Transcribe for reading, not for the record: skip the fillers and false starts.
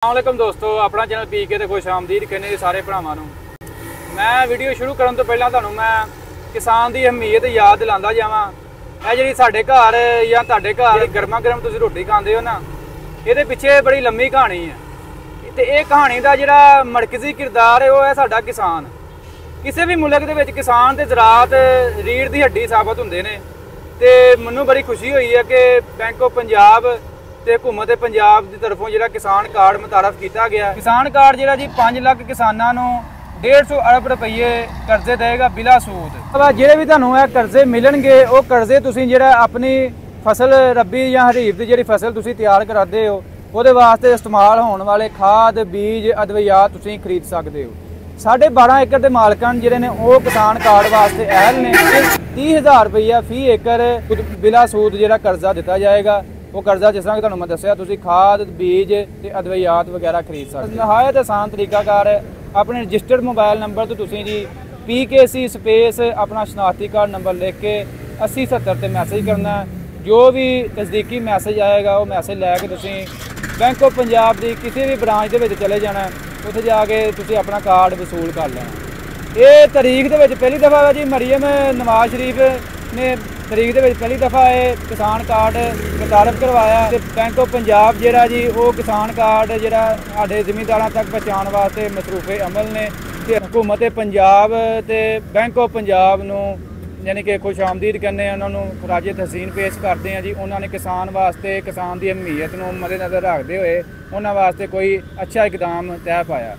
अस्सलामुअलैकुम दोस्तों, अपना चैनल पीके ते खुश आमदीद कहने सारे भरावां नूं। मैं वीडियो शुरू करन तो पहलां तुहानूं मैं किसान की अहमीयत याद दिलांदा जावां। ਇਹ ਜਿਹੜੀ ਸਾਡੇ ਘਰ ਜਾਂ ਤੁਹਾਡੇ ਘਰ ਗਰਮਾ ਗਰਮ ਤੁਸੀਂ ਰੋਟੀ ਖਾਂਦੇ ਹੋ ਨਾ, ਇਹਦੇ ਪਿੱਛੇ ਬੜੀ ਲੰਮੀ ਕਹਾਣੀ ਹੈ ਤੇ ਇਹ ਕਹਾਣੀ ਦਾ ਜਿਹੜਾ ਮਰਕਜ਼ੀ ਕਿਰਦਾਰ ਹੈ ਉਹ ਹੈ ਸਾਡਾ ਕਿਸਾਨ। ਕਿਸੇ ਵੀ ਮੁਲਕ ਦੇ ਵਿੱਚ ਕਿਸਾਨ ਤੇ ਜ਼ਰਾਅਤ ਰੀੜ੍ਹ ਦੀ ਹੱਡੀ ਸਾਬਤ ਹੁੰਦੇ ਨੇ ਤੇ ਮੈਨੂੰ ਬੜੀ ਖੁਸ਼ੀ ਹੋਈ ਹੈ ਕਿ ਬੈਂਕ ਆਫ ਪੰਜਾਬ ਤੇ हुकूमत पंजाब की तरफों जो किसान कार्ड मुतारफ किया गया। किसान कार्ड जो जी 5 लाख किसानों को 150 अरब रुपये कर्जे देगा बिला सूद। ਜਿਹੜੇ ਵੀ ਤੁਹਾਨੂੰ ਇਹ ਕਰਜ਼ੇ ਮਿਲਣਗੇ ਉਹ ਕਰਜ਼ੇ ਤੁਸੀਂ ਜਿਹੜਾ ਆਪਣੀ ਫਸਲ ਰੱਬੀ ਜਾਂ ਹਰੀਬ ਦੀ ਜਿਹੜੀ ਫਸਲ ਤੁਸੀਂ ਤਿਆਰ ਕਰਾਦੇ ਹੋ ਉਹਦੇ ਵਾਸਤੇ ਇਸਤੇਮਾਲ ਹੋਣ ਵਾਲੇ ਖਾਦ ਬੀਜ ਅਦਵਿਆਤ ਤੁਸੀਂ ਖਰੀਦ ਸਕਦੇ ਹੋ। 12.5 ਏਕੜ ਦੇ ਮਾਲਕਾਂ ਜਿਹੜੇ ਨੇ ਉਹ ਕਿਸਾਨ ਕਾਰਡ ਵਾਸਤੇ ਅਹਿਲ ਨੇ। 30,000 ਰੁਪਈਆ ਫੀ ਏਕੜ ਬਿਲਾ ਸੂਦ ਜਿਹੜਾ ਕਰਜ਼ਾ ਦਿੱਤਾ ਜਾਏਗਾ। वो कर्जा जिस तरह कि तुहानूं मैं दस्सिया तुसीं खाद बीज ते अदवियात वगैरह खरीद सकते। नहायत आसान तरीकाकार है। अपने रजिस्टर्ड मोबाइल नंबर तो तुसीं जी PKC स्पेस अपना शनाख्ती कार्ड नंबर लिख के 8070 ते मैसेज करना। जो भी तस्दीकी मैसेज आएगा वो मैसेज लैके तुसीं बैंक ऑफ पंजाब की किसी भी ब्रांच दे विच चले जाना, उत्थे जाके तुसीं अपना कार्ड वसूल कर लेना। ये तारीख दे विच पहली दफ़ा है जी मरीम नवाज शरीफ ने तरीक दे विच पहली दफ़ा ये किसान कार्ड मुतारफ करवाया। बैंक ऑफ पंजाब जिहड़ा जी वो किसान कार्ड जिहड़ा साडे ज़मींदारां तक पहुँचाने वास्ते मसरूफे अमल ने ते हुकूमत पंजाब ते बैंक ऑफ पंजाब नूं यानी कि खुश आमदीद करने उन्होंने खराजे तहसीन पेश करते हैं जी। उन्होंने किसान वास्ते किसान की अहमीयत नूं मद्देनज़र रखते हुए उन्होंने वास्ते कोई अच्छा इकदाम तय पाया।